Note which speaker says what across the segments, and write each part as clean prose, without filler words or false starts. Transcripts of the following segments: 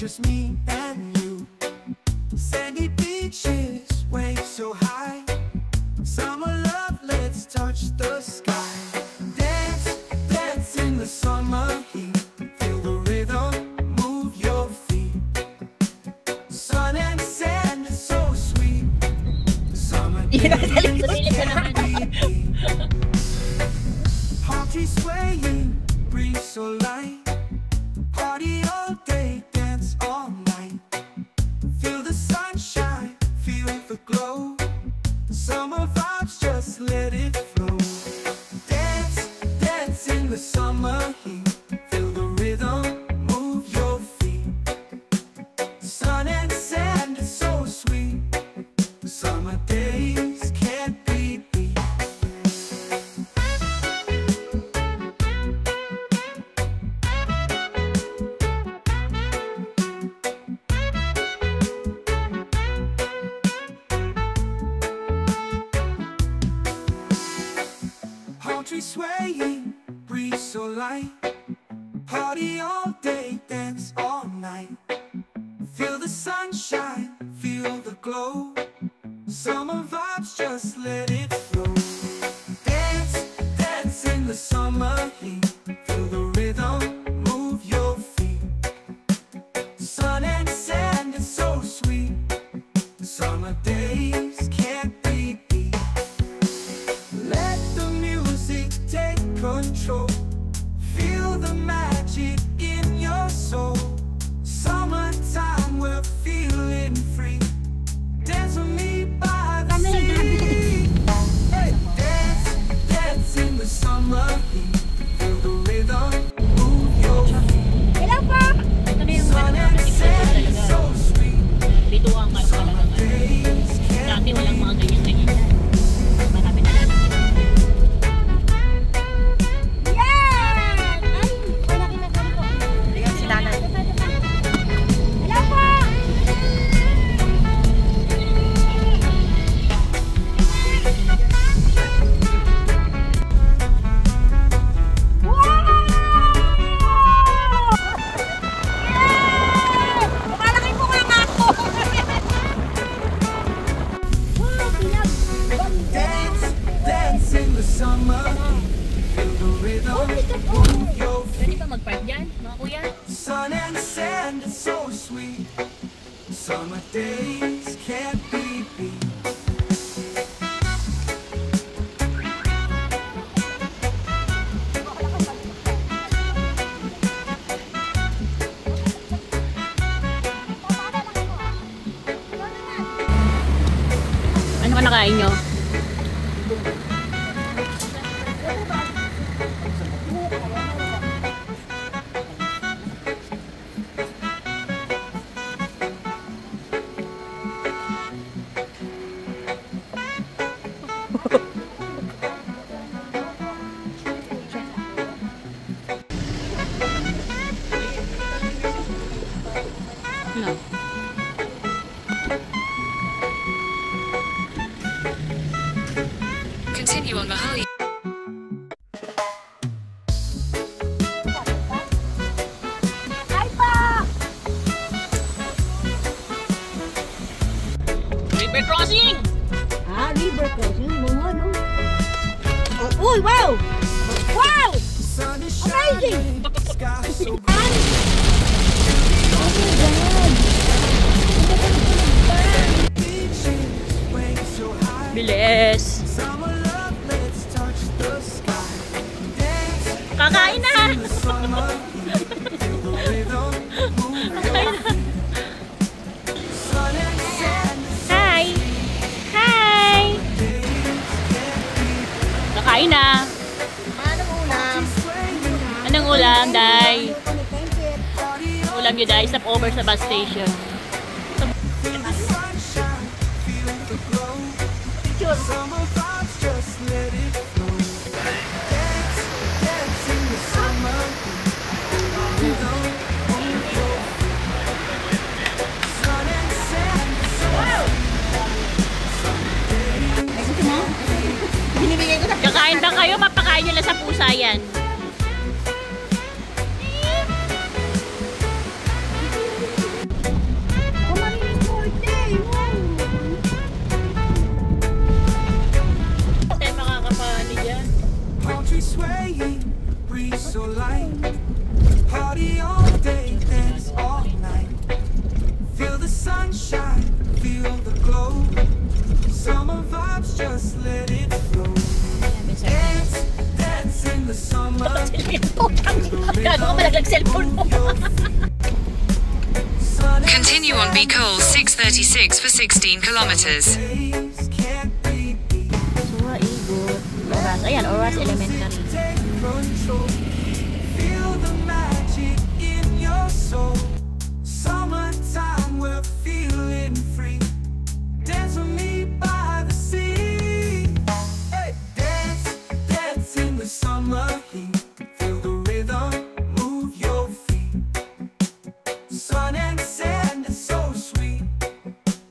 Speaker 1: just me and you. Sandy beaches, waves so high. Summer love, let's touch the sky. Dance, dance in the summer heat. Feel the rhythm, move your feet. Sun and sand is so sweet. Summer days can't be beat. Palm trees swaying, breeze so light. Party all day, dance all night. Feel the sunshine, feel the glow. Summer vibes, just let it flow. Dance, dance in the summer heat. Feel the rhythm, move your feet. Sun and sand is so sweet. Summer days can't be beat. Palm trees swaying, breeze so light. Party all day, dance all night. Feel the sunshine, feel the glow. Summer vibes, just let it flow. Dance, dance in the summer heat. Feel the rhythm, move your feet. Sun and sand is so sweet. Summer days can't be beat. Let the music take control. Feel the magic in your soul. Summertime, we're feeling free. Dance with me by the sea. Hey, dance, dance in the summer heat. Feel the rhythm, move your feet. Sun and sand is so sweet.
Speaker 2: Dito ang
Speaker 1: Summer days can't
Speaker 2: dati walang
Speaker 1: be
Speaker 2: mga ganyan-ganyan. Marami na lang.
Speaker 3: Ayan si nanay.
Speaker 1: Dance, dance in the summer heat. Feel the rhythm, move your
Speaker 2: Pwede
Speaker 1: feet.
Speaker 2: ba mag-park dyan, mga kuya?
Speaker 1: Sun and sand is so sweet. Summer days can't be beat.
Speaker 2: Ano ka nakain nyo? No.
Speaker 4: Continue on Mahali.
Speaker 2: River crossing!
Speaker 3: River crossing. Mga no? Uy, wow! Wow!
Speaker 1: Sun is
Speaker 3: Amazing!
Speaker 1: shining, sky so beaches, waves so high.
Speaker 2: Bilis!
Speaker 1: Summer love, let's touch the sky. Dance,
Speaker 2: Kakain na!
Speaker 1: in the summer heat. Feel the rhythm, move your feet. Sun and sand is so
Speaker 2: Hi! Hi!
Speaker 1: days can't be
Speaker 2: Kakain na!
Speaker 3: Anong ulam?
Speaker 1: swaying.
Speaker 2: Anong ulam, Day?
Speaker 3: Thank you.
Speaker 1: Party all
Speaker 2: Ulam nyo, Day. Stop over sa bus station.
Speaker 1: feel the sunshine, feel the glow. Summer vibes, just let it flow. Dance, dance in the summer heat. Rhythm, move your feet. Sun and sand is so
Speaker 3: Binibigay ko na.
Speaker 2: Kakain ba kayo? Papakain nyo lang sa pusa yan. Gago ka malaglag cellphone mo.
Speaker 4: Continue on Bicol 636 for 16 kilometers.
Speaker 2: Suwa, Igot. Oras. Ayan, Oras Elementary.
Speaker 1: Feel the magic in your soul. Summertime, we're feeling free. Dance with me by the sea. Hey, dance, dance in the summer heat. Feel the rhythm, move your feet. Sun and sand is so sweet.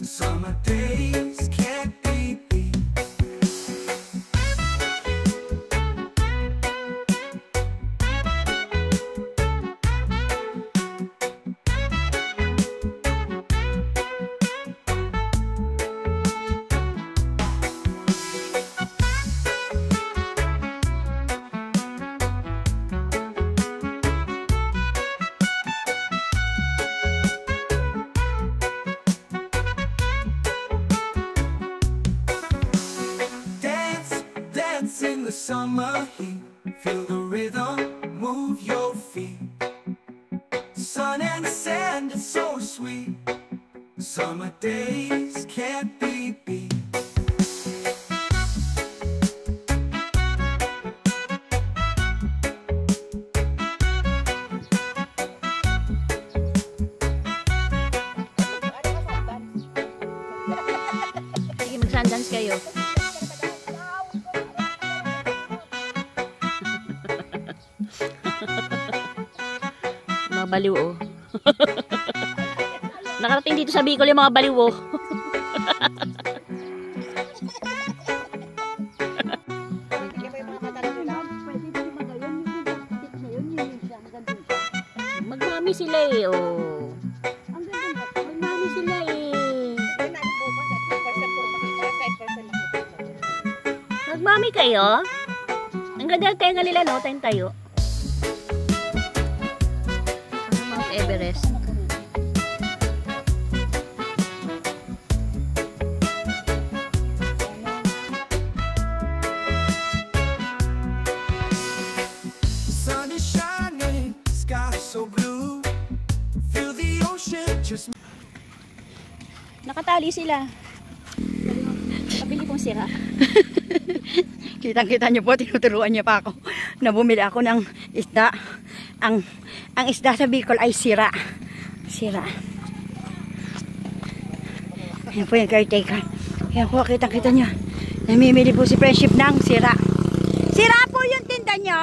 Speaker 1: Summer days can't be beat. Dance, dance in the summer heat. Feel the rhythm, move your feet. Sun and sand is so sweet. Summer days can't be beat.
Speaker 2: Sige, mag-sundance kayo. Mga baliw, oh. Nakarating dito sa Bicol yung mga baliw, oh. Magmami sila eh, oh. Magmami sila eh. Magmami kayo? Ang ganda ng tenga nila, no? Tayong tayo. Mount Everest.
Speaker 1: Sun is shining, sky so blue. Feel the ocean just
Speaker 2: Nakatali sila. Pabili kong sira.
Speaker 5: Kitang-kita niyo po, tinuturuan niya pa ako na bumili ako ng isda. Ang isda sa Bicol ay sira. Sira. Ayan po yung caretaker. Ayan po, kitang-kita niyo. Namimili po si Friendship ng sira. Sira po yung tinda niyo?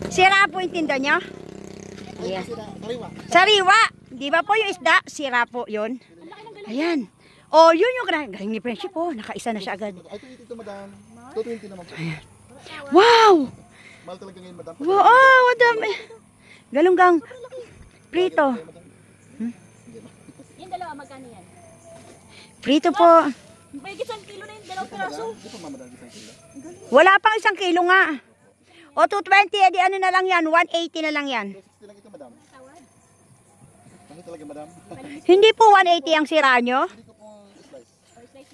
Speaker 5: Sira po yung tinda niyo? Ayan. Sariwa. Di ba po yung isda? Sira po yun. Ayan. Oh, yun yung galing ni Friendship po. Nakaisa na siya agad.
Speaker 6: Ay, ito madam. 220 naman po.
Speaker 5: Wow!
Speaker 6: Mahal talaga ngayon madam.
Speaker 5: Wow, oh, madami. Galunggang prito.
Speaker 2: Yung dalawa, magkano yan?
Speaker 5: Prito po.
Speaker 2: May isang kilo na yung dalawang piraso.
Speaker 6: Ito po mamadam isang kilo.
Speaker 5: Wala pang 1 kilo nga. O 220, edi ano na lang yan? 180 na lang yan.
Speaker 6: 260 lang ito madam. Mahal talaga madam.
Speaker 5: Hindi po 180 ang sira nyo.
Speaker 6: Hindi ko pong slice.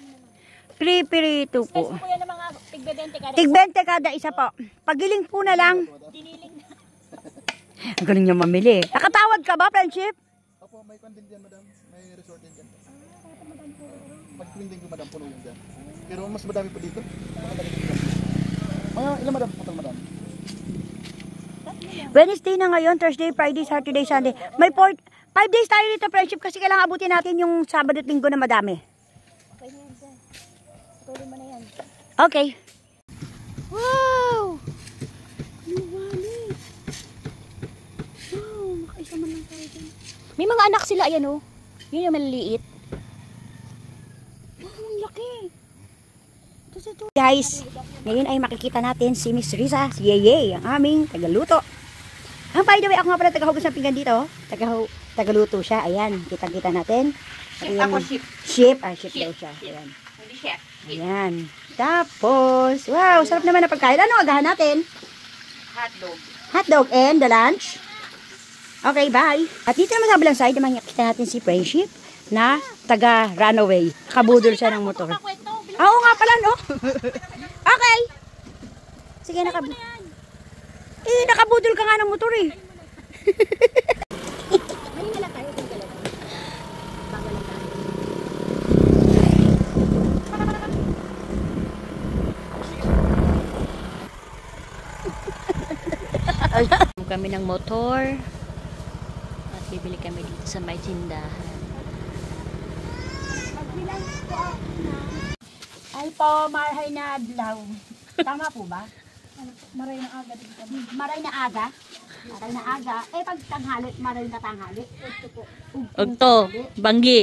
Speaker 5: Prito po.
Speaker 2: Slice po yan ng mga tig-20 kada.
Speaker 5: Tig-20 kada isa po. Pagiling po na lang.
Speaker 2: Diniling na.
Speaker 5: Ang galing niya mamili. Nakatawad ka ba, Friendship?
Speaker 6: Opo, may kwan din dyan madam. May resort din dyan. Pag tuwing din ko madam, puno yung dyan. Pero mas madami pa dito. Mga ilan madam? Total madam.
Speaker 5: Wednesday na ngayon, Thursday, Friday, Saturday, Sunday. May 5 days tayo dito, Friendship, kasi kailangan abutin natin yung Sabado at Linggo na madami.
Speaker 2: Okay na yan, sir. Tuloy mo na yan.
Speaker 5: Okay. Wow! Luwali. Wow, makaisa man lang tayo dyan.
Speaker 2: May mga anak sila, ayan oh. Yun yung maliliit.
Speaker 5: Wow, ang laki. Guys, ngayon ay makikita natin si Miss Riza, si Yeye, ang aming tagaluto. By the way, ako nga pala tagahugas ng pinggan dito. Tagaluto siya. Ayan, kitang-kita natin.
Speaker 3: Chef ako, chef.
Speaker 5: Chef, chef daw siya. Ayan.
Speaker 3: Hindi chef.
Speaker 5: Ayan. Tapos, wow, sarap naman na pagkain. Ano agahan natin?
Speaker 3: Hotdog.
Speaker 5: Hotdog and the lunch. Okay, bye. At dito naman sa kabilang side, makikita natin si Friendship na taga-runaway. Kabudol siya ng motor. Oo nga pala, no? Okay. Sige, Eh, nakabudol ka nga ng motor eh.
Speaker 2: Kami ng motor at bibili kami dito sa may tindahan.
Speaker 5: Ay po, maray na adlaw. Tama po ba? Maray na aga dito. Maray na aga? Maray na aga. Eh, pag tanghali, maray na tanghali.
Speaker 2: Ugto, banggi.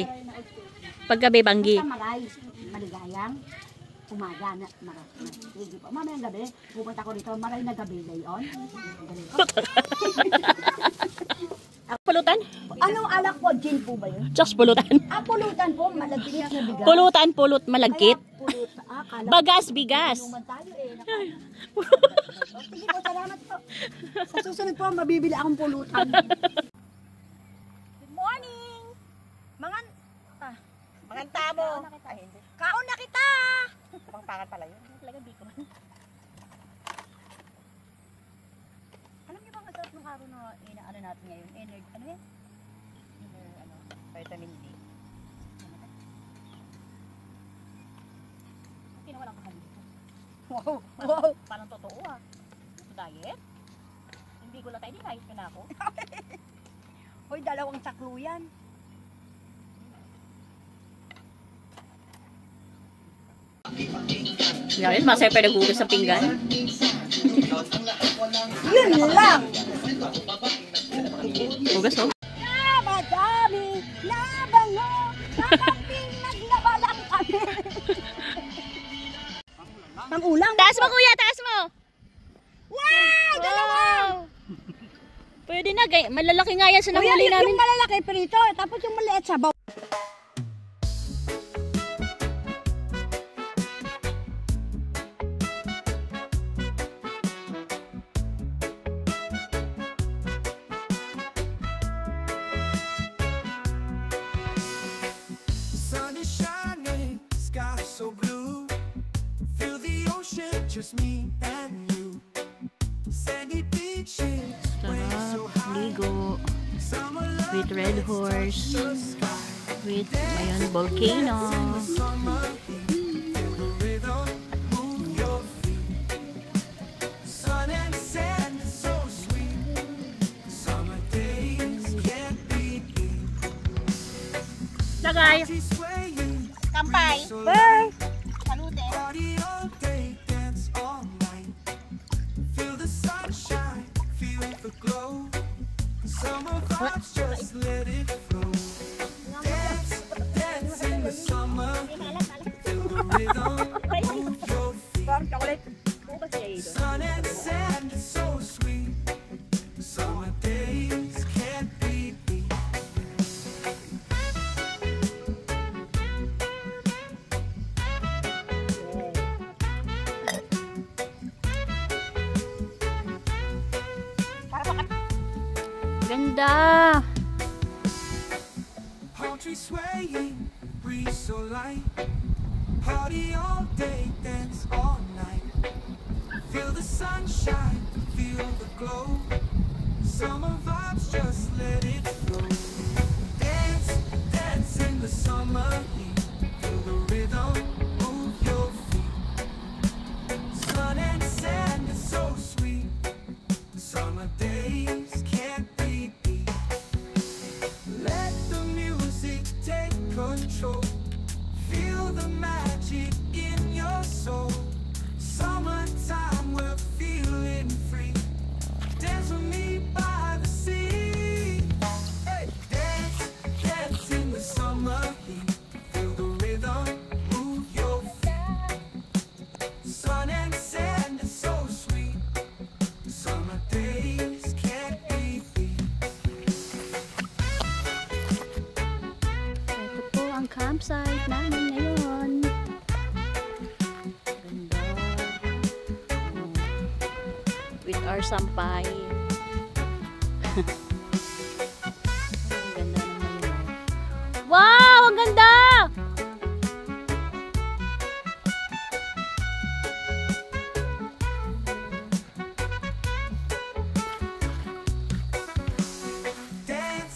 Speaker 2: Paggabi, banggi.
Speaker 5: Basta maray. Maligayang. Umaga na maray. Sige po. Mamayang gabi, pupunta ko dito. Maray na gabi na yun.
Speaker 2: Pulutan?
Speaker 5: Anong alak po? Gin po ba yun?
Speaker 2: Just pulutan.
Speaker 5: Pulutan po. Malagkit na bigas.
Speaker 2: Pulutan, pulot, malagkit.
Speaker 5: Kala
Speaker 2: Bagas, bigas.
Speaker 5: naman tayo eh. Sige po, salamat po. Sa susunod po, mabibili akong pulutan. Good morning!
Speaker 3: Mga tamo.
Speaker 5: Kaon na kita!
Speaker 3: Pangpangan pala yun.
Speaker 5: Talaga di ko. Alam niyo bang asarap ng araw na inaano natin ngayon? Energy, ano yan?
Speaker 3: Vitamin D.
Speaker 5: Walang kahalito. Wow! Wow!
Speaker 2: Parang totoo ah. Diet? Hindi ko lang tayo, diet ka na ako.
Speaker 5: Hoy, dalawang saklo yan.
Speaker 2: Yan, masaya pa naghugas sa pinggan.
Speaker 5: Yun lang!
Speaker 2: Hugas oh.
Speaker 5: Madami na bango, nakaping naglaba lang kami. Pang-ulang.
Speaker 2: Taas mo kuya, taas mo!
Speaker 5: Wow! Dalawa!
Speaker 2: Pwede na, malalaki nga yan sa
Speaker 5: Kuya,
Speaker 2: nahuli namin.
Speaker 5: yung malalaki prito, tapos yung maliit sa baw.
Speaker 1: Sun is shining, sky so blue. Feel the ocean, just me and you. Sandy beaches, waves so high.
Speaker 2: Ligo
Speaker 1: Summer love
Speaker 2: with Red Horse,
Speaker 1: the sky.
Speaker 2: with Mayon Volcano.
Speaker 1: Summer heat, feel the rhythm, move your feet. Sun and sand is so sweet. Summer days can't be beat.
Speaker 2: Lagay.
Speaker 1: She's swaying,
Speaker 3: Kampay.
Speaker 1: so
Speaker 5: Hey!
Speaker 3: Salute.
Speaker 1: party all day, dance all night. Feel the sunshine, feel the glow. Summer vibes, just let it flow. Dance, dance in the summer heat. Feel the rhythm, move your feet. Sun and sand is so sweet. Summer days can't be beat.
Speaker 2: Ganda.
Speaker 1: Palm trees swaying, breeze so light. Party all day, dance all night. Feel the sunshine, feel the glow. Summer vibes, just let it flow. Dance, dance in the summer heat. Feel the rhythm, move your feet. Sun and sand is so sweet. Summer days can't be beat. Let the music take control. Feel the magic in your soul. Summertime, we're feeling free. Dance with me by the sea. Hey, dance, dance in the summer heat. Feel the rhythm, move your feet. Sun and sand is so sweet. Summer days can't be beat.
Speaker 2: Ito po ang campsite namin ngayon. Ganda. With our sampay. Ang ganda naman yun. Wow! Ang ganda!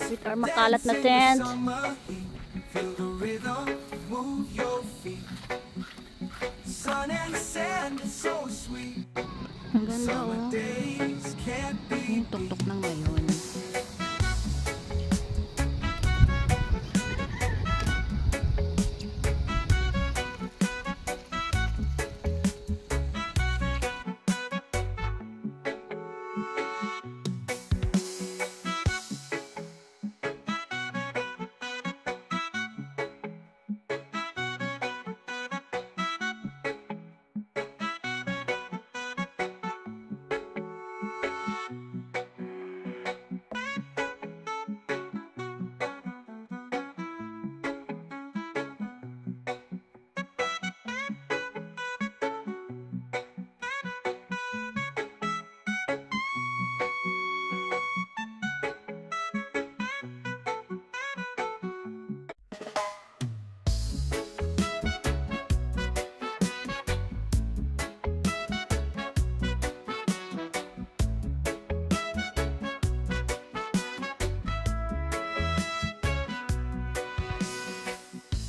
Speaker 2: With our makalat na tent.
Speaker 1: Summer heat, feel the rhythm, move your feet. Sun and sand is so sweet.
Speaker 2: Ang ganda
Speaker 1: Summer
Speaker 2: oh.
Speaker 1: days can't be
Speaker 2: Yung tuktok ng ngayon.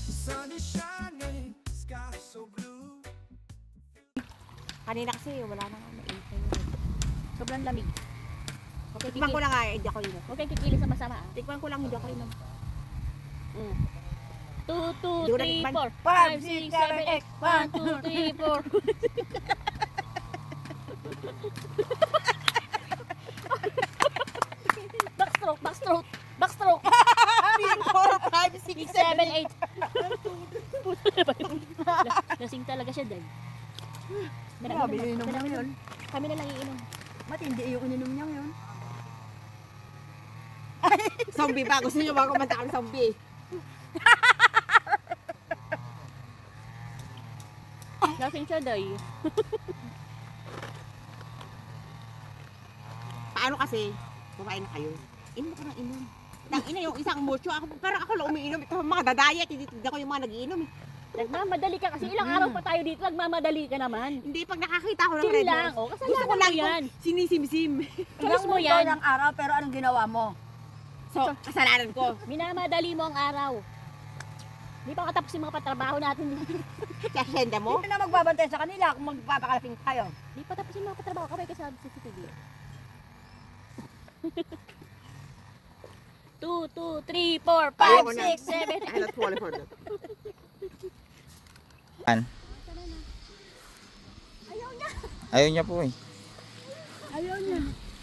Speaker 1: sun is shining, sky so blue.
Speaker 3: Kanina kasi wala na nga maipin.
Speaker 2: Sobrang lamig. Okay,
Speaker 3: Tikman ko lang nga, hindi ako inom.
Speaker 2: Huwag kayong kikilis sa masama.
Speaker 3: Tikman ko lang, hindi ako inom.
Speaker 2: 2, 2,
Speaker 3: Hindi ko
Speaker 2: 3,
Speaker 3: na-
Speaker 2: 4, 5, 6, 7, 8. 1, 2, 3, 4. Backstroke, backstroke, backstroke.
Speaker 3: 3, 4, 5, 6,
Speaker 2: 6, 7, 8. Lasing talaga siya, Day.
Speaker 5: Grabe, inom mo yun.
Speaker 2: Kami na lang iinom.
Speaker 5: Matindi yung ininom niya yun.
Speaker 3: Zombie ba? Gusto niyo ba kumanta ng zombie?
Speaker 2: Lasing siya, Day.
Speaker 3: Paano kasi? Kumain na kayo. Inom ko ng inom. Ina yung isang mucho. Pero ako lang umiinom. Ito mga dadayat. Tinitignan ko yung mga nagiinom.
Speaker 2: Nagmamadali ka kasi ilang araw pa tayo dito. Nagmamadali ka naman.
Speaker 3: Hindi, pag nakakita ko ng
Speaker 2: Chill
Speaker 3: Red
Speaker 2: lang.
Speaker 3: Horse,
Speaker 2: O,
Speaker 3: gusto
Speaker 2: kasalanan
Speaker 3: ko
Speaker 2: mo
Speaker 3: lang
Speaker 2: yan.
Speaker 3: sinisimsim.
Speaker 2: Choice mo yan.
Speaker 5: ng araw, pero anong ginawa mo?
Speaker 3: So, kasalanan ko.
Speaker 2: Minamadali mo ang araw. Hindi pa katapos yung mga patrabaho natin.
Speaker 3: Kasyenda mo?
Speaker 5: Hindi na magbabantay sa kanila kung magpapakalasing tayo.
Speaker 2: Hindi pa tapos yung mga patrabaho. Kaway ka sa CCTV. 2, 2, 3, 4, 5, 6, 7,
Speaker 3: I not falling for that.
Speaker 7: Ayaw niya po eh.
Speaker 5: Ayaw niya.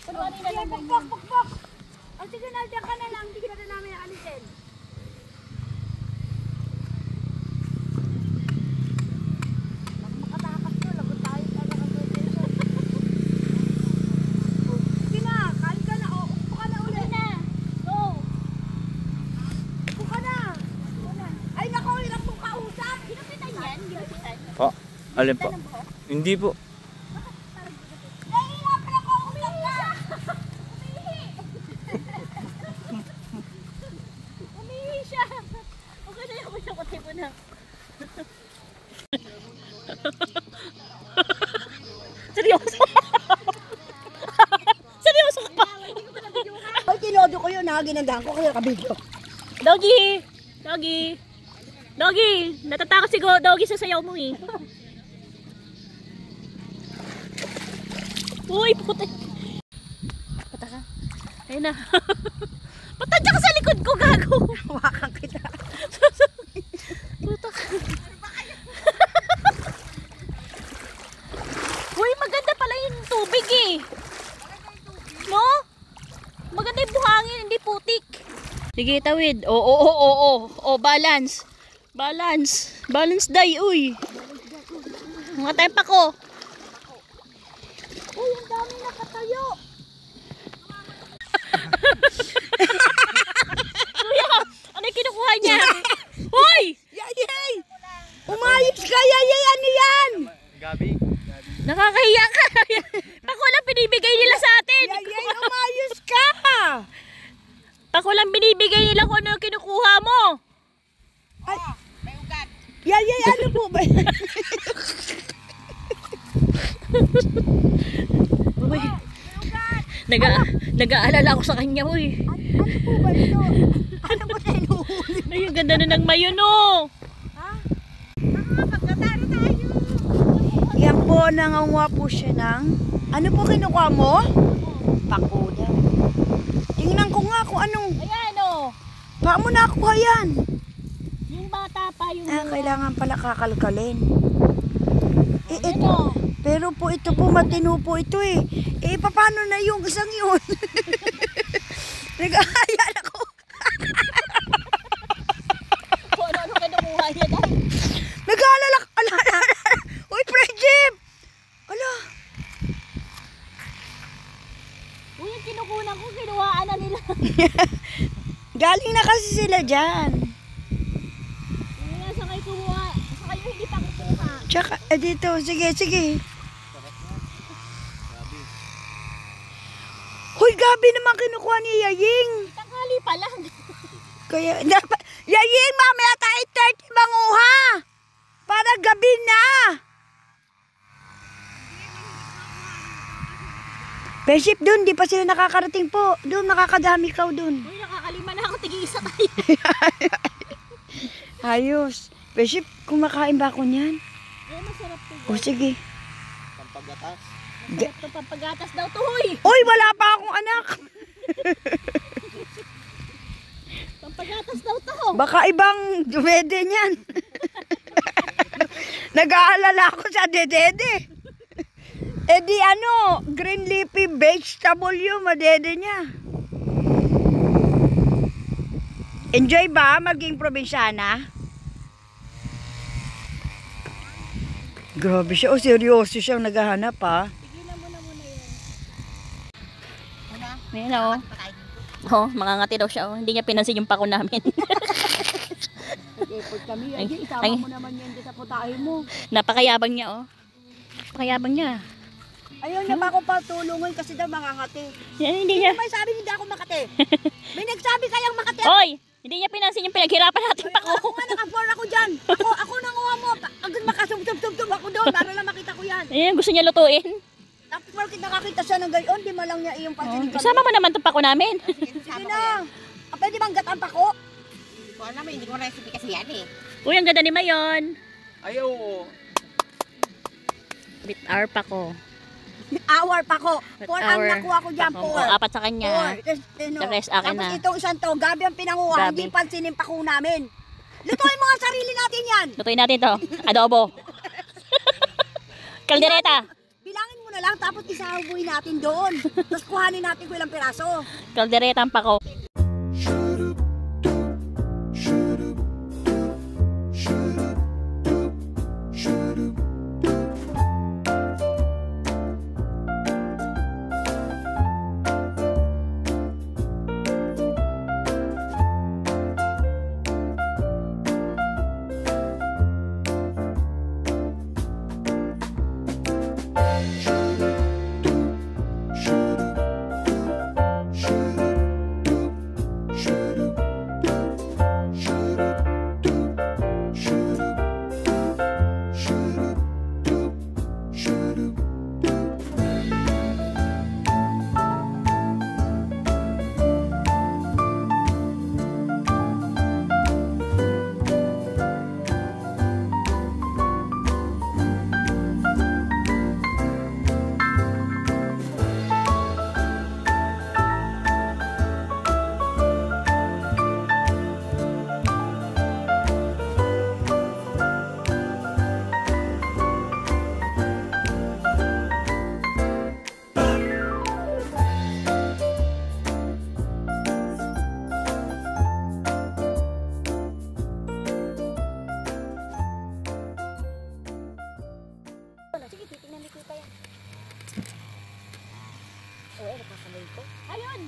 Speaker 2: Pagwari na lang.
Speaker 5: Pukpok! Ang sige na, diyan ka na lang. Hindi ka na namin alisin. Makatakas to. Lagot tayo. Sige na. Kain ka na. Upo ka na ulit.
Speaker 2: Go!
Speaker 5: Upo ka na. Ay, nako. Hirap mong kausap.
Speaker 2: Ginapitan yan? Ginapitan?
Speaker 7: Po, alin po? Hindi po.
Speaker 5: Nahihirap na kausap ka.
Speaker 2: Umihi siya! Okay na yung patay mo na. Seryoso? Seryoso ka pa?
Speaker 5: Ay, kinodo ko yun ha. Ginandahan ko kaya kabidyo.
Speaker 2: Doggy! Doggy! Doggy! Natatakot si Doggy sa sayaw mo eh. Uy, puti! Pata ka. Ayun na. Patadya ka sa likod ko, gago!
Speaker 5: Hawakan kita.
Speaker 2: Puta ka. Uy, maganda pala yung tubig eh. No? Maganda yung buhangin, hindi putik. Sige, tawid. Oo, balance. Balance. Balance day, uy. Mga tayo pa ko.
Speaker 5: Uy, ang dami nakatayo.
Speaker 2: Kuya, ano yung kinukuha niya? Uy!
Speaker 5: Yayay! Umayos ka, yayay! Ano yan?
Speaker 2: Nakakahiya ka. Pako lang binibigay nila sa atin.
Speaker 5: Yayay, umayos ka!
Speaker 2: Pako lang binibigay nila kung ano yung kinukuha mo.
Speaker 5: Ay, yayay, ano po ba yan?
Speaker 2: Uy. Nag-aalala ako sa kanya, uy.
Speaker 5: Ano po ba ito? Ano ba tayo inuhuli?
Speaker 2: Ay, ang ganda na ng mayo, no?
Speaker 3: Pagkatari tayo.
Speaker 5: Yan po, nanganguha po siya ng... Ano po kinukuha mo? Pako daw. Tingnan ko nga kung anong...
Speaker 2: Ayan, oh.
Speaker 5: Paano mo nakuha yan?
Speaker 2: Yung bata pa, yung...
Speaker 5: Kailangan pala kakalkalin.
Speaker 2: Ayan, oh.
Speaker 5: Pero po ito po, matino po ito eh. Paano na yung isang yun? Nag-aaya ako.
Speaker 2: Kung ano kinukuha niya dahil.
Speaker 5: Nag-aalala. Uy, Friendship! Ala.
Speaker 2: Uy, yung kinukunan ko, kinuhaan na nila.
Speaker 5: Galing na kasi sila dyan.
Speaker 2: Yung nasa kayo kumuha, sa kayo hindi pa kukuha.
Speaker 5: Tsaka, dito. Sige. Hoy, gabi naman kinukuha ni Yaying.
Speaker 2: Tanghali pa lang.
Speaker 5: Kaya, dapat, Yaying, mamaya tayo 30 manguha. Para gabi na. Friendship, dun, di pa sila nakakarating po. Dun, nakakadami ka dun.
Speaker 2: Uy, nakakalima na ako, tig-isa tayo.
Speaker 5: Ayos. Friendship, kumakain ba ako niyan?
Speaker 2: Ay, masarap to.
Speaker 5: O, sige.
Speaker 6: Pampagatas.
Speaker 2: Masarap to, pampagatas daw to, huy.
Speaker 5: Uy, wala pa akong anak.
Speaker 2: Pampagatas daw to.
Speaker 5: Baka ibang dumede niyan. Nag-aalala ako sa dedede. Di ano, green leafy vegetable yung madede niya. Enjoy ba maging probinsyana? Grabe siya, seryoso siyang naghahanap ha.
Speaker 2: Ayan na, oh. Oh, mangangati daw siya, oh. Hindi niya pinansin yung pako namin.
Speaker 5: Nag-effort kami,
Speaker 2: Ay,
Speaker 5: isama mo naman yan sa putahe mo.
Speaker 2: Napakayabang niya, oh. Napakayabang niya.
Speaker 5: Ayaw niya pa ako patulungan kasi daw mangangati.
Speaker 2: Yan, hindi niya.
Speaker 5: May sabi hindi ako makati. May nagsabi kayang makati.
Speaker 2: Oy! Hindi niya pinansin yung pinaghirapan natin pako.
Speaker 5: Ako nga naka-for ako dyan. Ako nanguha mo. Agad makasubtub-tub ako doon para lang makita ko yan.
Speaker 2: Ayan, gusto niya lutuin.
Speaker 5: Tapos market nakakita siya ng gayon, di malang niya iyong pansinig kami.
Speaker 2: Isama mo naman itong pako namin.
Speaker 5: Sige na. Pwede bang gatan pa ko?
Speaker 3: Hindi ko alam, hindi ko recipe kasi yan eh.
Speaker 2: Uy, ang ganda ni Mayon.
Speaker 7: Ayaw.
Speaker 2: Bit hour pako.
Speaker 5: Hour pa ko. 4 ang
Speaker 2: Hour.
Speaker 5: nakuha ko dyan,
Speaker 2: Pako.
Speaker 5: 4.
Speaker 2: Oh, apat sa kanya. The rest akin
Speaker 5: Tapos
Speaker 2: na.
Speaker 5: itong isang to, gabi ang pinanguha,
Speaker 2: Gabi.
Speaker 5: hindi pansinin pa ko namin. Lutuin mo nga sarili natin yan.
Speaker 2: Lutuin natin to. Adobo. Kaldereta.
Speaker 5: Bilangin mo na lang, tapos isahubuin natin doon. Tapos kuhanin natin ko ilang piraso.
Speaker 2: Kaldereta ang pako. Ayun!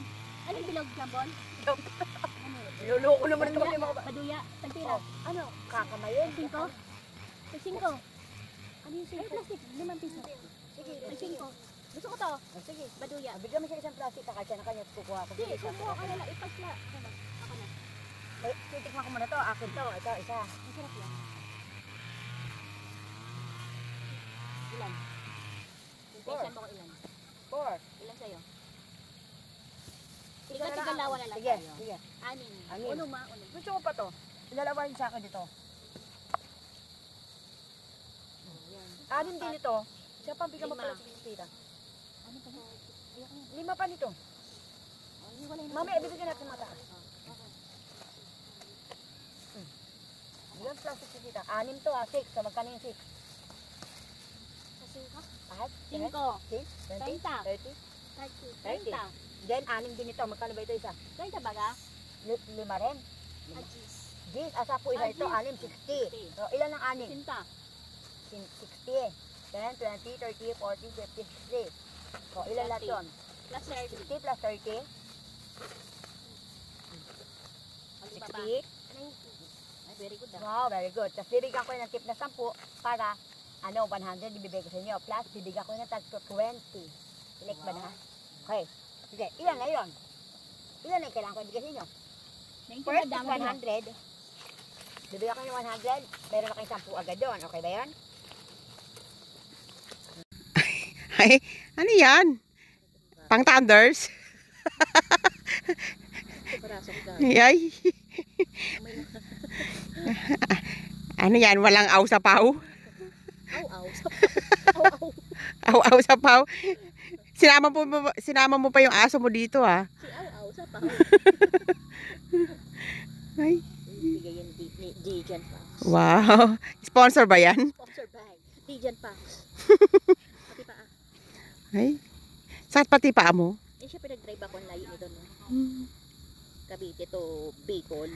Speaker 2: Anong bilog jambon?
Speaker 5: Luloko naman ito.
Speaker 2: Paduya. Tagpira.
Speaker 5: Ano? Kakamayin?
Speaker 2: 5? Tag 5. Ano yung 5? Ay, plastic. 5 piso. Sige, tag 5. Gusto ko to. Sige, baduya.
Speaker 5: Bigyan mo siya isang plastic, kakasya na kanya kukuha ko.
Speaker 2: Sige, kumuha ka na lang. Ipasla. Ako na.
Speaker 5: Titikman ko muna to. Akin to. Ito, isa.
Speaker 2: Masarap yan. Ilan? Pension mo ko ilan?
Speaker 5: 4.
Speaker 2: Ilan sa'yo? dalawa na lang.
Speaker 5: Sige,
Speaker 2: tayo.
Speaker 5: sige.
Speaker 2: Anin.
Speaker 5: Anin.
Speaker 2: Uno ma, uno.
Speaker 5: Gusto mo pa to? Ilalawain sa akin dito. Anim din ito. Siya pa, bigyan mo pala sa tita. Lima pa nito. Mamaya, ibibigyan natin mataas. Yan plastic si tita. Anim to 6. So, magkano yung 6? Ahad?
Speaker 2: 5.
Speaker 5: 20? 30?
Speaker 2: 30.
Speaker 5: Then, anim din ito. Magkano ba ito isa?
Speaker 2: 30 baga?
Speaker 5: Lima rin.
Speaker 2: Ajis.
Speaker 5: Gis, asa po isa ito. Anim, 60. So, ilan ang anim?
Speaker 2: Sinta.
Speaker 5: 60. 10, 20, 30, 40, 50, 60. So, ilan lahat yun?
Speaker 2: Plus 30.
Speaker 5: 60 plus 30.
Speaker 2: Ano pa
Speaker 5: 60.
Speaker 2: ba? 90. Ay, very good ah.
Speaker 5: Wow, very good. Tapos bibigyan ko ng tip na 10 para 100 ibibigay ko sa inyo. Plus, bibigyan ko ng tag 20. Click ba na? Okay. Sige, ilan na yun? Ilan na yung kailangan ko ibigay sa inyo? First is 100. Bibigyan ko ng 100. Meron na kayong 10 agad doon. Okay ba yun?
Speaker 3: Ay, ano yan? Pang thunders? Ay. Ano yan? Walang aw sa paw?
Speaker 2: Aw.
Speaker 3: Aw sa paw? Sinama mo pa yung aso mo dito ah.
Speaker 2: Si aw sa pa.
Speaker 3: Ay.
Speaker 2: Bigay yan ni Dijan Pax.
Speaker 3: Wow. Sponsor ba yan?
Speaker 2: Sponsor bag. Dijan Pax. Pati pa ah.
Speaker 3: Ay. Saan pati paa mo?
Speaker 2: Eh siya pinag-drive ako ang layo nito no. Cavite to Bicol.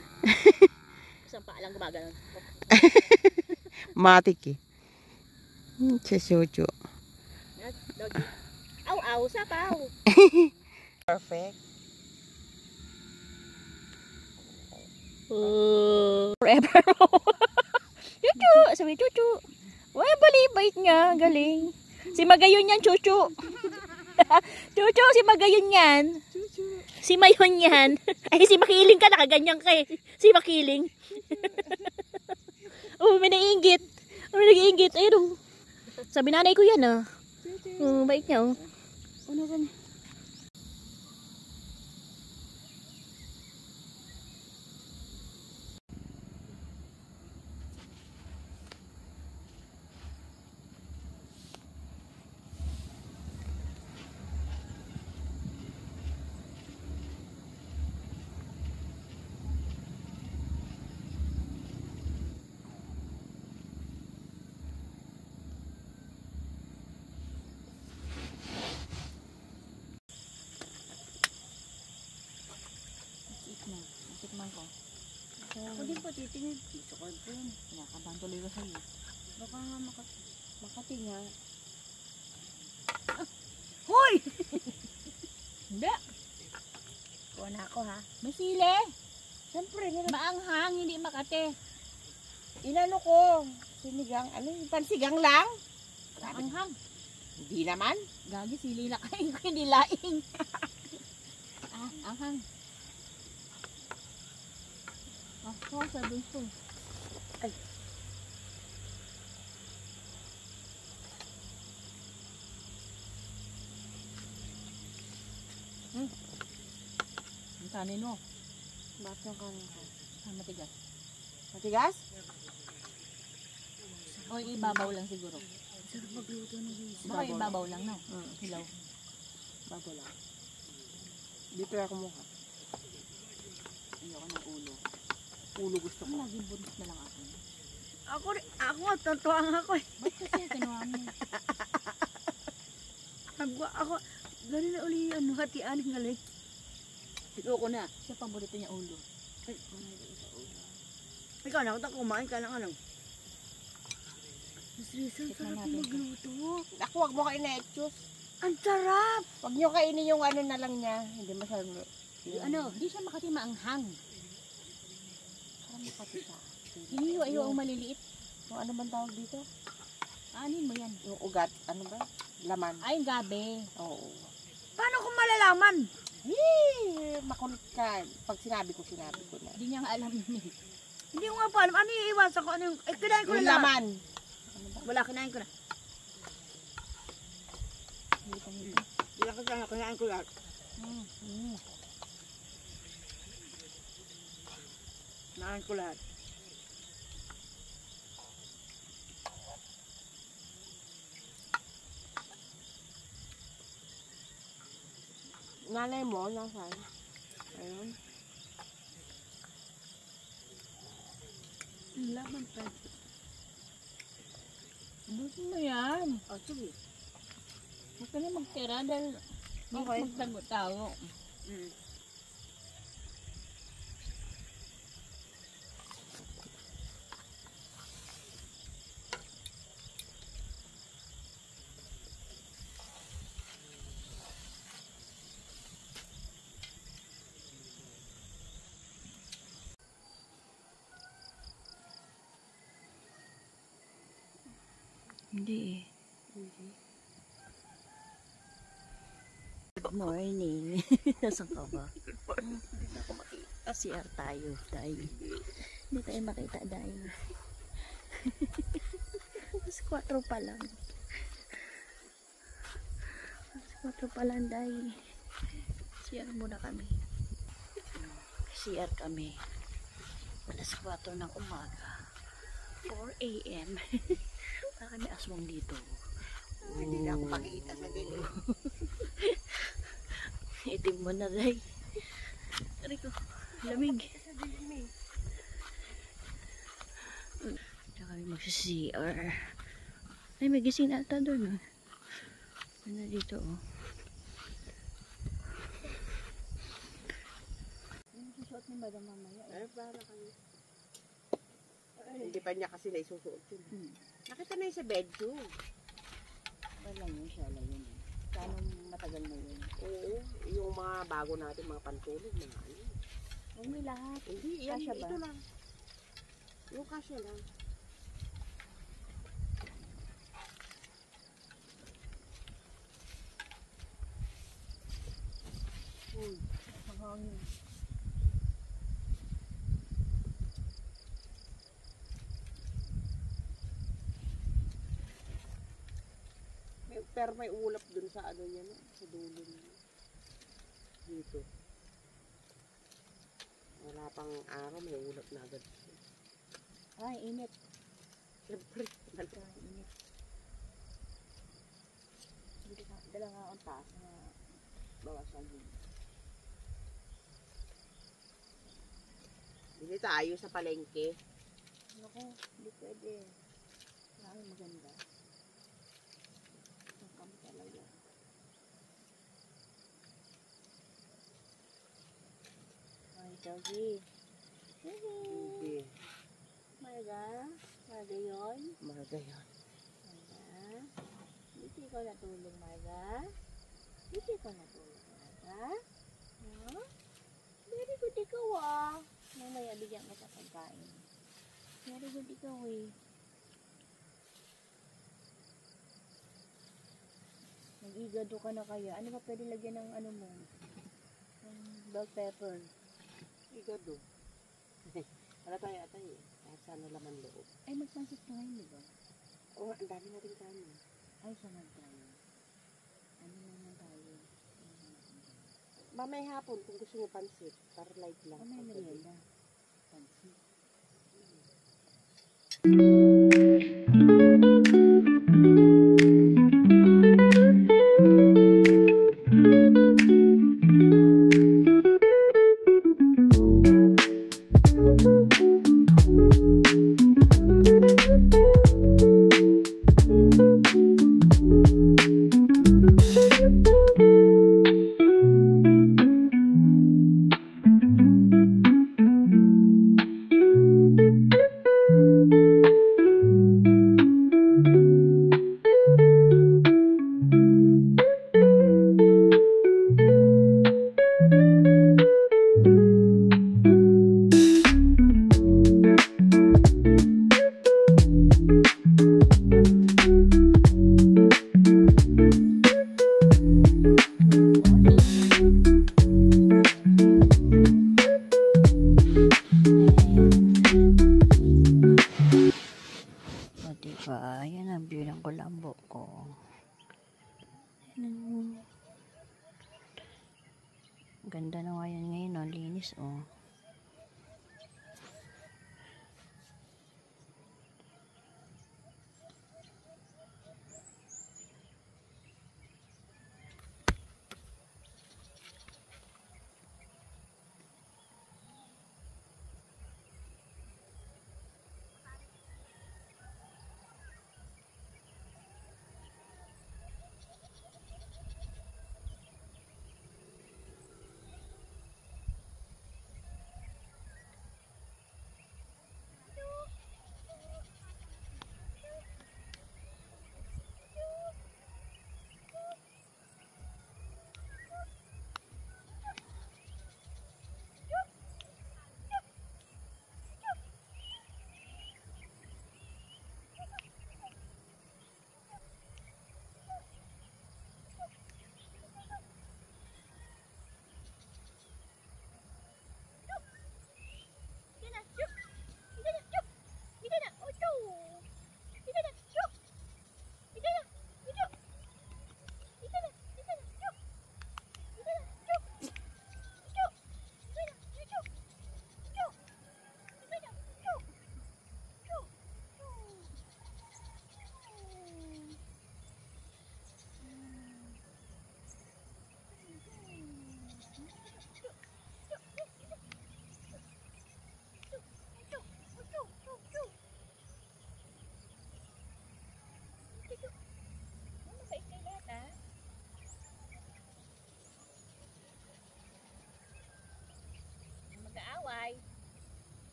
Speaker 2: Isang paa lang gumagano.
Speaker 3: Matik eh. Chesucho.
Speaker 2: Doggy. Aw sa paw.
Speaker 3: Perfect.
Speaker 2: Forever. Chuchu, sabi Chuchu. Why bait niya, galing. Si Magayon yan, Chuchu. Chuchu, si Magayon yan. Si Mayon yan. Ay, si Makiling ka, nakaganyan ka eh. Si Makiling. Oh, may naiingit. May nag-iingit. Ayun. Sabi nanay ko yan ah. Oh, bait niya oh. Ano ba? Tikman ko. Ako din po titingin. Dito ko din. Kinakabahan tuloy ko sa'yo. Baka nga makatinga.
Speaker 5: Hoy!
Speaker 2: Hindi.
Speaker 5: Kuha na ako ha.
Speaker 2: May sili.
Speaker 5: Siyempre,
Speaker 2: Maanghang, hindi makate.
Speaker 3: Inano ko? Sinigang, ano yung pansigang lang?
Speaker 2: Maanghang.
Speaker 3: Hindi naman.
Speaker 2: Gagi, sili na kain ko, hindi laing. Anghang. Ako, sabi ko.
Speaker 5: Ay.
Speaker 2: Ang kanin mo.
Speaker 3: Bakit yung kanin ko?
Speaker 2: Matigas.
Speaker 3: Matigas?
Speaker 2: O ibabaw lang siguro. Baka ibabaw lang no? Hilaw.
Speaker 3: Bago lang. Dito ako mukha.
Speaker 2: Ayoko ng ulo.
Speaker 3: Ulo gusto ko.
Speaker 2: Laging buntis na lang ako.
Speaker 5: Ako, tatuwang ako eh.
Speaker 2: Ba't kasi kinuha mo?
Speaker 5: Ako, gano'n na uli ano, hatian ng galing.
Speaker 2: Ayoko na. Siya paborito niya ulo.
Speaker 5: Ikaw na, kung kumain ka ng ano. Rizal,
Speaker 2: Tikman
Speaker 5: sarap
Speaker 2: natin
Speaker 5: magluto.
Speaker 3: Ako, wag mo kainin na etchus.
Speaker 5: Ang sarap!
Speaker 3: Wag nyo kainin yung ano na lang niya. Hindi masyadong...
Speaker 2: Di siya makati maanghang.
Speaker 3: Parang makati siya.
Speaker 2: Hinihiwa-hiwa ang maliliit.
Speaker 3: Yung ano bang tawag dito?
Speaker 2: Anin mo yan?
Speaker 3: Yung ugat. Ano ba? Laman.
Speaker 2: Ay, gabi.
Speaker 3: Oo.
Speaker 5: Paano kung malalaman?
Speaker 3: Makulit ka. Pag sinabi ko na.
Speaker 2: Hindi niya nga alam yun eh.
Speaker 5: Hindi ko nga pa alam. Ano yung iwasan ko? Ano yung... Eh, kinain ko
Speaker 3: Yung
Speaker 5: na lahat.
Speaker 3: laman.
Speaker 5: Wala, kinain ko na. Hindi ko kinain ko lahat.
Speaker 3: Saan ko lahat. Nanay mo, nasaan? Ayun.
Speaker 2: Laban pa. Buti mo yan.
Speaker 3: Oh, sige.
Speaker 2: Huwag ka na magtira dahil
Speaker 3: Okay.
Speaker 2: magtago-tago. Hindi eh. Good morning. Nasaan ka ba? Hindi ako makita. CR tayo, Day. Hindi tayo makita, Day. Mas 4 pa lang. Mas 4 pa lang, Day. CR muna kami. CR kami. Alas 4 ng umaga. 4 a.m. Baka may aswang dito.
Speaker 3: Hindi na ako makita sa dilim.
Speaker 2: Itim mo na, Day. Aray ko, lamig. Diyan kami magsi-CR. Ay, may gising na ata doon. Ano dito, oh. Ano susuot ni Madam mamaya?
Speaker 3: Ay, bahala kayo. Hindi pa niya kasi naisusuot yun. Nakita na yun sa bedroom.
Speaker 2: Wala yun, siya lang yun. Kano matagal na yun?
Speaker 3: Oo, yung mga bago natin, mga pantulog, mga ano.
Speaker 2: Huwag may lahat.
Speaker 3: Hindi, yan,
Speaker 2: Kasya ba?
Speaker 3: ito lang. Yung kasya lang.
Speaker 2: Hangin.
Speaker 3: Pero may ulap dun sa ano niya, no? Sa dulo niya. Dito. Wala pang araw, may ulap na agad.
Speaker 2: Ay, init.
Speaker 3: Siyempre,
Speaker 2: Ay, init. Dala nga ang taas na bawasan din.
Speaker 3: Hindi tayo sa palengke.
Speaker 2: Naku, hindi pwede. Ay, maganda. Ang kami talaga. Ay, Josie.
Speaker 3: Hindi.
Speaker 2: Marga? Marga yun?
Speaker 3: Marga yan.
Speaker 2: Marga? Hindi ko natulog, Marga? Hindi ko natulog, Marga? No? Very good ikaw ah. Mamaya bigyan kita pagkain. Very good ikaw eh. Nag-igado ka na kaya. Ano ba pwede lagyan ng ano mo? Ng bell pepper.
Speaker 3: Igado. Wala tayo atay eh. Kahit sana laman loob.
Speaker 2: Ay, magpansit ka ngayon, di ba?
Speaker 3: Oo, ang dami natin kanin.
Speaker 2: Ay, samad tayo. Ano naman tayo?
Speaker 3: Mamaya hapon kung gusto niyo pansit. Para light lang.
Speaker 2: Ano yung merienda? Pansit. Diba? Yan ang view ng Kulambo ko. Ganda na nga yan ngayon, oh. Linis, oh.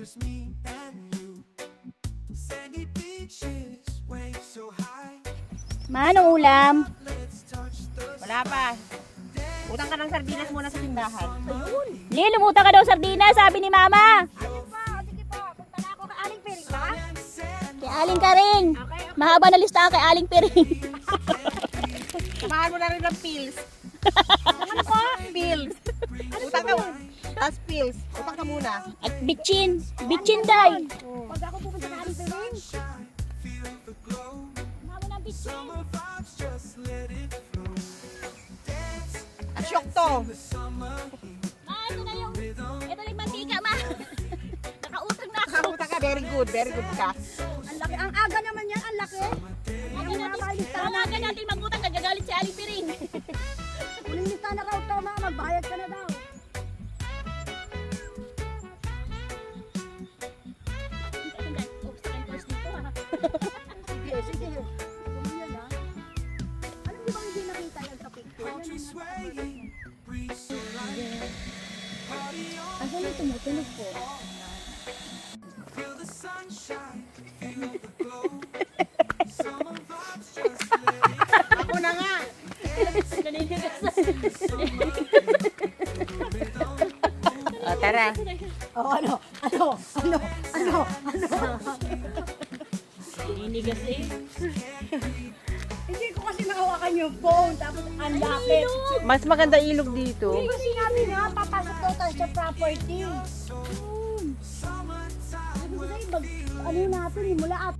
Speaker 1: just me and you. Sandy beaches, waves so high.
Speaker 2: Manong ulam?
Speaker 1: Let's touch the
Speaker 3: Wala pa. Utang ka ng sardinas muna sa tindahan.
Speaker 2: Li, lumutan ka daw sardinas, sabi ni Mama.
Speaker 5: Sige po. Punta na ako kay Aling Piring, ha?
Speaker 2: Kay Aling Karing. Mahaba na lista kay Aling Piring.
Speaker 3: Samahan mo na rin ng pills. Ano po? Pills. Utang ka. Tapos pills. Utang ka muna.
Speaker 2: At bitchin. Bitchin day.
Speaker 5: Pag ako pupunta kay Aling Piring,
Speaker 1: feel the glow.
Speaker 2: Mahaba ng bitchin.
Speaker 1: Summer vibes, just let it flow. Dance
Speaker 3: At syok to.
Speaker 1: the summer heat.
Speaker 2: Ito na yung, ito na yung mantika, Ma. Nakautang na ako.
Speaker 3: Utang ka. Very good. Very good ka.
Speaker 5: ang laki. Ang aga naman yan, ang laki.
Speaker 2: Tawagan natin magutang, nagagalit si Aling Piring.
Speaker 5: Ulinis na raw to, ma. Magbayad ka na daw. Sige, sige. Yan, ha? Alam niyo bang hindi nakita yan sa picture?
Speaker 1: Country swaying, breeze so light. Party on,
Speaker 5: Asan yung tumutunog po?
Speaker 1: feel the sunshine, feel the glow. Summer vibes, just let it
Speaker 3: Ako na nga. O, tara.
Speaker 5: Oh, ano?
Speaker 2: Ninigas eh.
Speaker 5: Hindi ko kasi mahawakan yung phone, tapos ang lapit.
Speaker 3: Mas maganda ilog dito.
Speaker 5: Hindi ko sinabi nga, papasok daw tayo sa property. Ano natin, mula at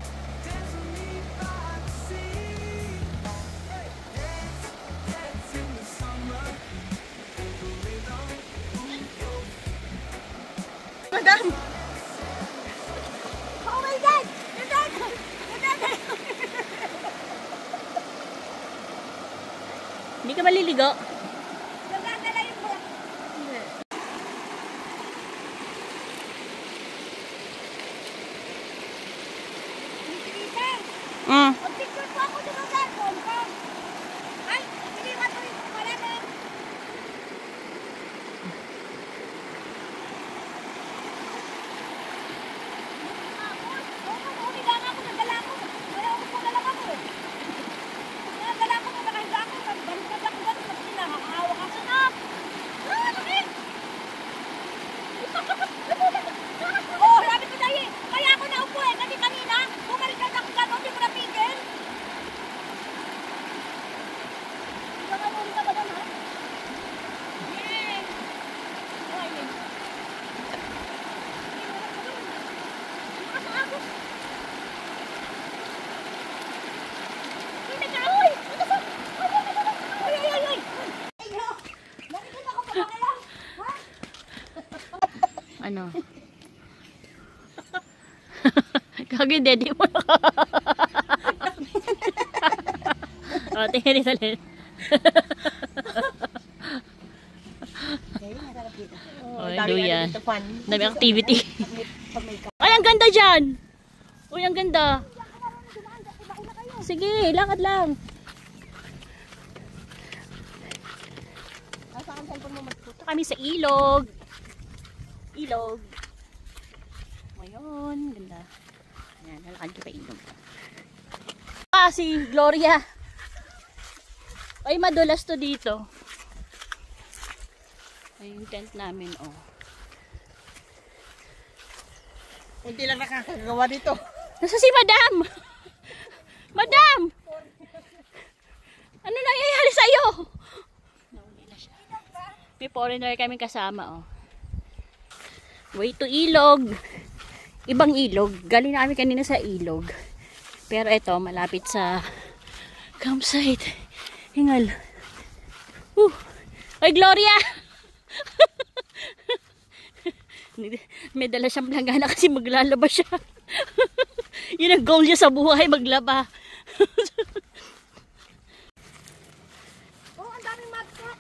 Speaker 3: Madam.
Speaker 5: oh my God!
Speaker 2: Hindi ka maliligo?
Speaker 5: Nagdadala yung mga... Mag-picture po ako sa cellphone ko. Ay, hindi ka tuloy ko pala na.
Speaker 2: Ano? Kagi, daddy mo na ka. O, tingin rin salin. Ay, luya. Dami activity. Ay, ang ganda dyan! Uy, ang ganda. Sige, lakad lang. Punta kami sa ilog. Ilog. Ngayon, ganda. Ayan, nalakad ko pa ilog. Ah, si Gloria. Ay, madulas to dito. Ay, yung tent namin, oh.
Speaker 3: Hindi lang nakakagawa dito.
Speaker 2: Nasa si Madam? Madam! Ano nangyayari sa'yo? Nauli na siya. May foreigner kaming kasama, oh. Way to ilog. Ibang ilog. Galing namin kanina sa ilog. Pero ito, malapit sa campsite. Hingal. Ay, Gloria! May dala siyang planggana kasi maglalaba siya. Yun ang goal niya sa buhay, maglaba.
Speaker 5: Oh, ang daming matcap.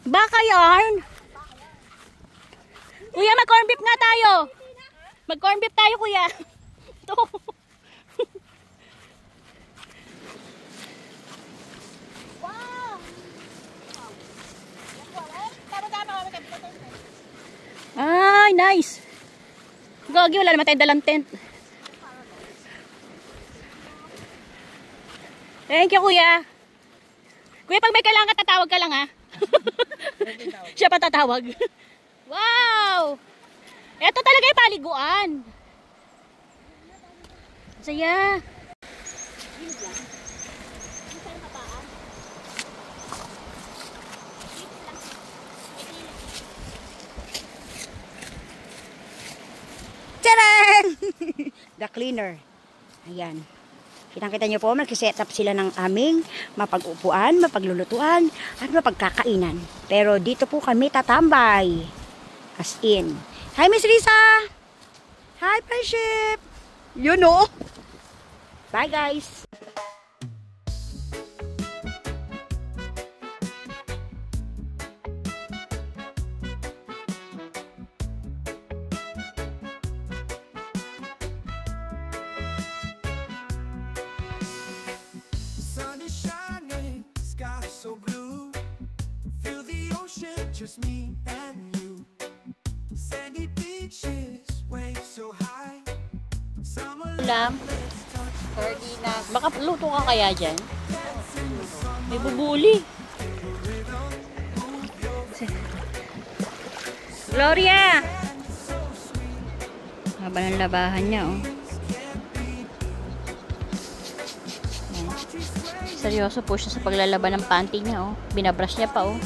Speaker 2: Baka yarn. Kuya, mag-corn beef nga tayo. Mag-corn beef tayo, kuya. Ito.
Speaker 5: Wow!
Speaker 3: Tama-tama kami
Speaker 2: Ay, nice. Gagi, wala naman tayong dalang tent. Thank you, kuya. Kuya, pag may kailangan ka, tatawag ka lang, ha? Siya pa tatawag. Wow! Ito talaga yung paliguan. Saya.
Speaker 5: Tadang! The cleaner. Ayan. Kitang-kita nyo po, nag-set up sila ng aming mapag-upuan, mapaglulutuan, at mapagkakainan. Pero dito po kami tatambay. As in. Hi, Miss Risa! Hi, friendship! You know? Bye, guys!
Speaker 1: Sun is shining, sky so blue. Feel the ocean, just me and you. Sandy beaches, waves so high. Summer
Speaker 2: Ulam.
Speaker 3: Sardinas.
Speaker 2: Baka luto ka kaya dyan? May bubuli. Gloria! Haba ng labahan niya, oh. Ayan. Seryoso po siya sa paglalaban ng panty niya, oh. Binabrush niya pa, oh.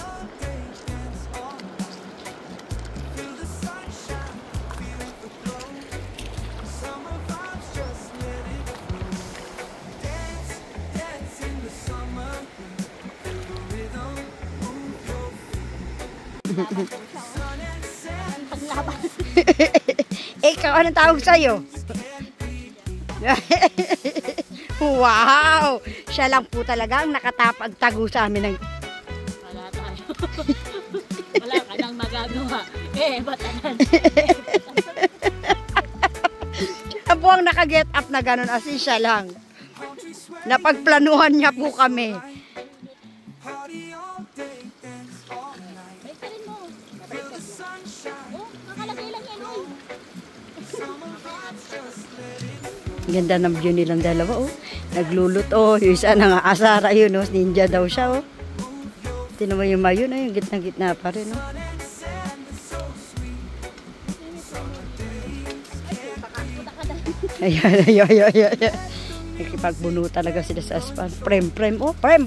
Speaker 5: Ikaw, anong tawag sa'yo? Wow! Siya lang po talaga ang nakatapagtago sa amin ng...
Speaker 2: Wala tayo. Wala ka nang magagawa. Batanan.
Speaker 5: Siya po ang nakaget up na ganun, as in siya lang. Napagplanuhan niya po kami.
Speaker 1: party all day, dance all night. Feel the sunshine,
Speaker 2: Nakalagay lang yan, oh.
Speaker 1: summer vibes, just let it
Speaker 5: Ganda ng view nilang dalawa, oh. Nagluluto, yung isa nangaasara yun, oh. Ninja daw siya, oh. Tinan mo yung mayo na, yung gitna-gitna pa rin, oh. Ayan. Nakipagbuno talaga sila sa aspan. Prem, oh, prem.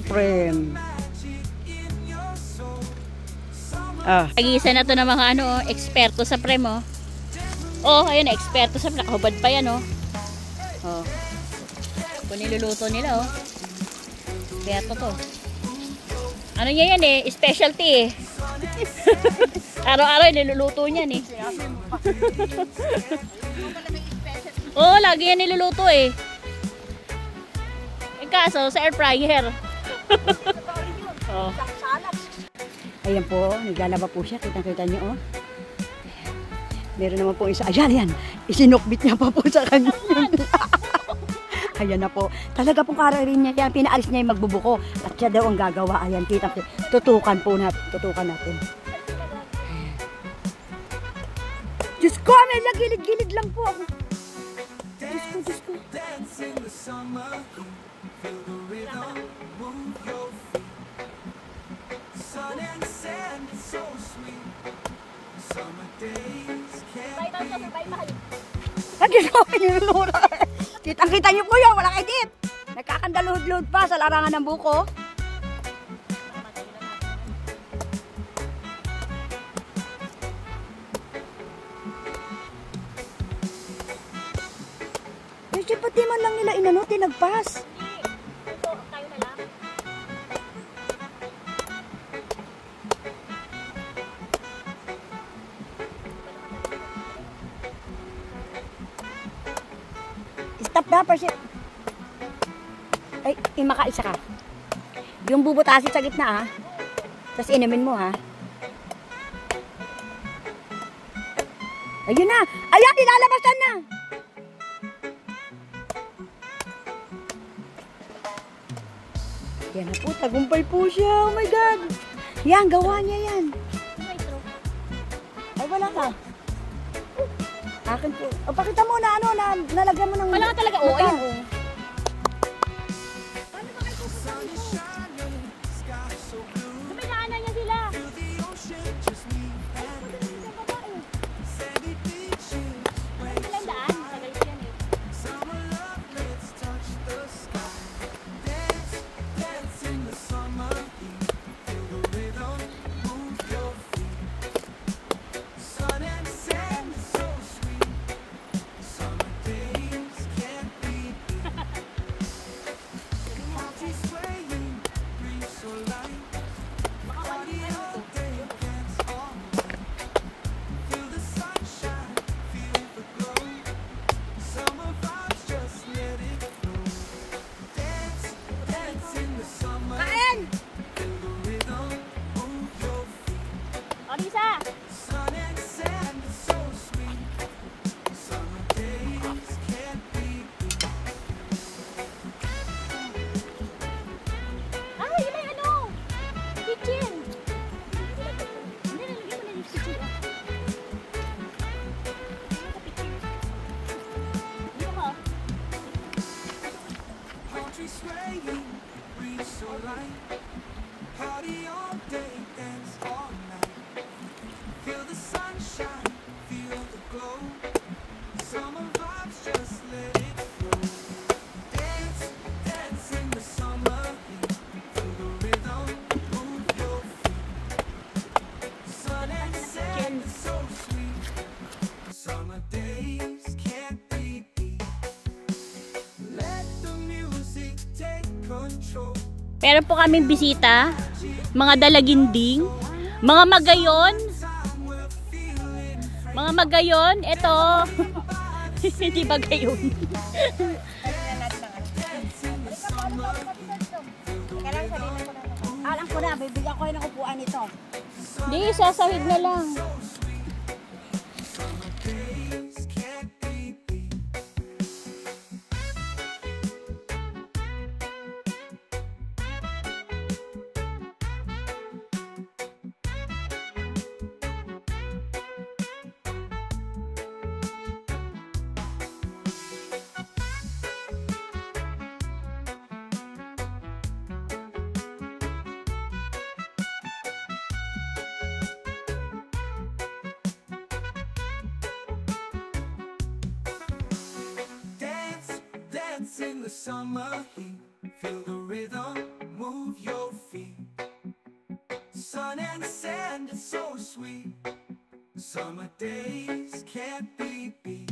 Speaker 5: Ah,
Speaker 2: Nag-iisa na to ng mga eksperto sa prem, oh. Oh, ayun, eksperto sa prem. Nakahubad pa yan, oh. Oh. Kung niluluto nila, oh. Eksperto to. Ano niya yan, eh? Specialty, eh. Araw-araw, niluluto niyan, eh. Oh, lagi yan niluluto, eh. Kaso, sa air fryer. Oh.
Speaker 5: ayan po, naglalaba po siya. Kita niyo, oh. Meron naman po isa. Ayan. Isinukbit niya pa po sa kanya. Ayan na po. Talaga pong kararin niya yan. Pinaalis niya yung magbubuko. At siya daw ang gagawa. Ayan, kita. Tutukan natin. Diyos ko, may gilid-gilid lang po ako. Diyos ko.
Speaker 1: dance in the summer. Feel the rhythm, move your feet. Sun and sand, it's so sweet. Summer days can't
Speaker 5: Ay, Diyos ko, pinulura. Kitang-kita niyo po yun. Walang edit. Nagkakandaluhod-luhod pa sa larangan ng buko. Kasi pati man lang nila tinagpas. Stop na, Percy. Ay, makaisa ka. Yung bubutasin sa gitna, ha. Tapos inumin mo, ha. Ayun na. Ayan, nilalabasan na. Yan na po, tagumpay po siya. Oh my God. Yan, gawa niya yan. wala ka. Akin po. O, pakita mo na ano, nalagyan mo ng...
Speaker 2: Wala ka talaga. Oo, ayun. Duminaanan niya sila. Walang daan. Tagal ko yan eh. O, Lisa. Ay, yun ay ano? Kitchen. Hindi, nalagyan mo na yung kitchen. Dito ka.
Speaker 1: Country swaying, breeze so light. Party all day, dance all night. Feel the sunshine, feel the glow. Summer vibes, just let it flow. Dance, dance in the summer heat. Feel the rhythm, move your feet. Sun and sand is so sweet. Summer days can't be beat. Let the music take control.
Speaker 2: Meron po kaming bisita, mga dalaginding, mga magayon. Mga magayon, eto. Hindi magayon.
Speaker 5: Alam ko na, bibigyan ko ng upuan nito.
Speaker 2: Hindi, sasahid na lang.
Speaker 1: Dance, dance in the summer heat. Feel the rhythm, move your feet. Sun and sand is so sweet. Summer days can't be beat.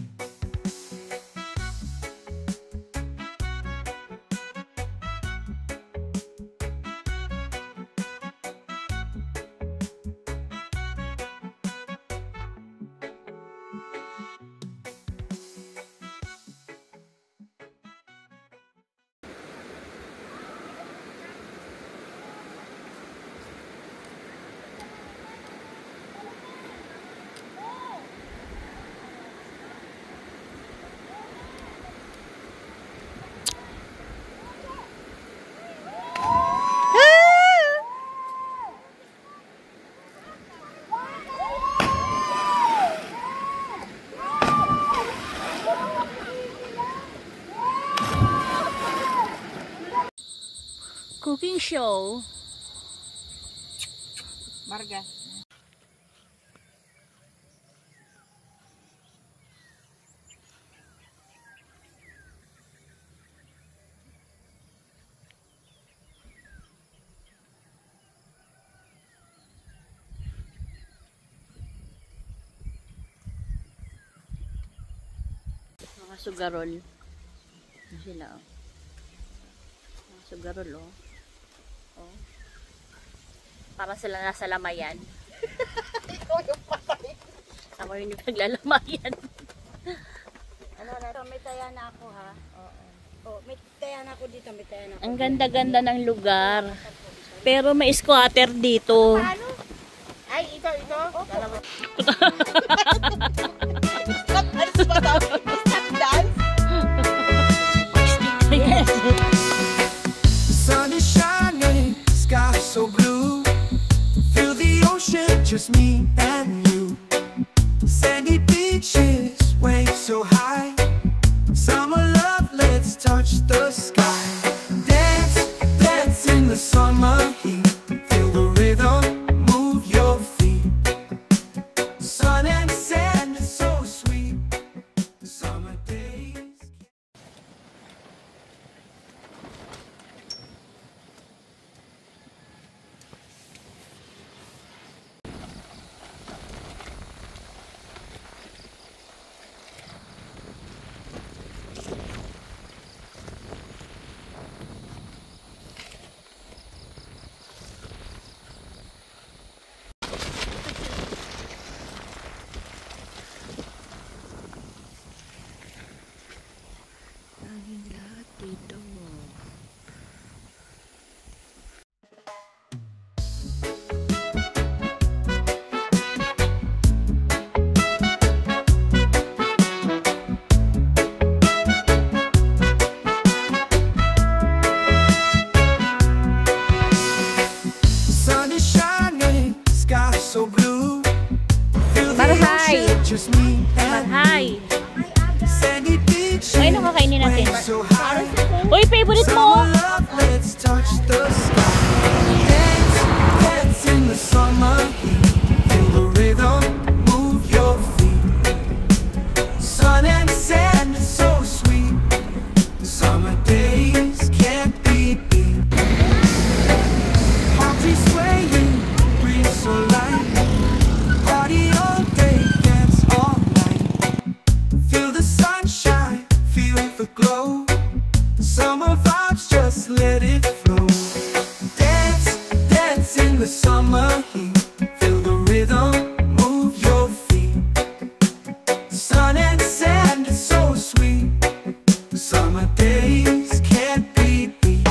Speaker 2: Cooking show.
Speaker 3: Marga.
Speaker 2: Mga sugarol. Ano sila, oh. Mga sugarol, oh. Oh. Para sila nasa lamayan.
Speaker 3: Ikaw yung patay.
Speaker 2: Ako yung naglalamayan.
Speaker 5: Ano na to, may taya na ako ha. Oo. Oh, may taya na ako dito, may taya na ako.
Speaker 2: Ang ganda-ganda ng lugar. Pero may squatter dito.
Speaker 3: Ano? Ay, ito. Dalawa. Stop dance ba daw? Stop dance?
Speaker 1: The sun is shining, sky so blue. Feel the ocean, just me and you. so high. Summer love, let's touch the sky. Dance, dance in the summer heat. Feel the rhythm, move your feet. Sun and sand is so sweet. The summer days. Sun is shining, sky so blue. Feel the
Speaker 2: Marhay.
Speaker 1: ocean, just me and
Speaker 2: Marhay.
Speaker 1: sandy beach.
Speaker 2: Ay, ano kakainin natin?
Speaker 1: Waves so high.
Speaker 2: Uy, favorite mo!
Speaker 1: Summer love, let's touch the sky. Dance, dance in the summer heat. Feel the rhythm, move your feet. Sun and sand is so sweet. Summer days can't be beat. Palm trees swaying, breeze so light. Party all day, dance all night. Feel the sunshine, feel the glow. Summer vibes, just let it flow. Dance, dance in the summer heat. Feel the rhythm, move your feet. Sun and sand is so sweet. Summer days can't be beat.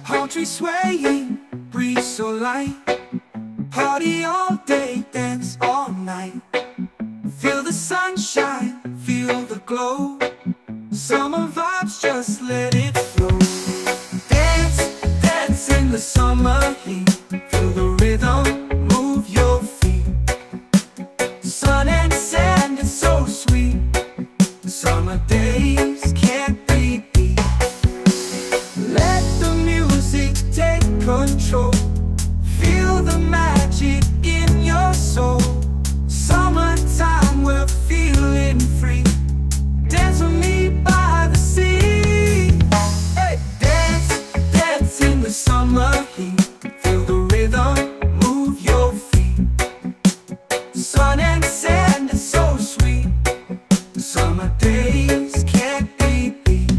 Speaker 1: Palm trees swaying, breeze so light. Party all day, dance all night. Feel the sunshine, feel the glow. Summer vibes, just let it flow. Dance, dance in the summer heat. Feel the rhythm, move your feet. Sun and sand is so sweet. Summer days can't be beat. Let the music take control. Feel the magic in your soul. Summertime, we're feeling free. Dance with me by the sea. Hey, dance, dance in the summer heat. Feel the rhythm, move your feet. Sun and sand is so sweet. Summer days can't be beat.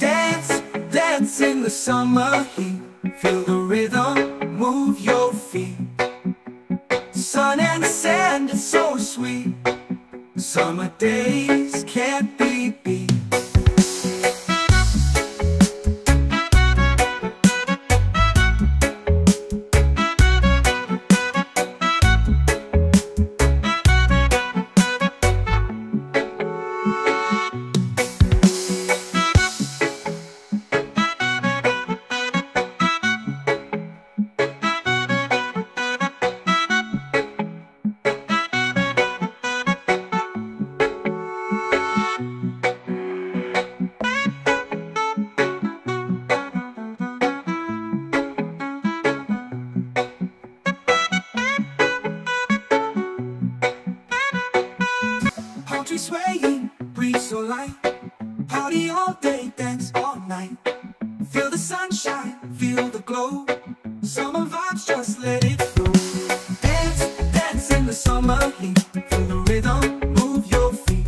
Speaker 1: Dance, dance in the summer heat. Feel the rhythm, move your feet. Sun and sand is so sweet. Summer days can't be beat. Palm trees swaying, breeze so light. Party all day, dance all night. Feel the sunshine, feel the glow. Summer vibes, just let it flow. Dance, dance in the summer heat. Feel the rhythm, move your feet.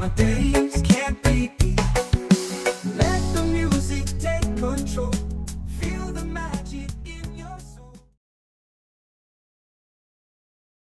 Speaker 1: my day.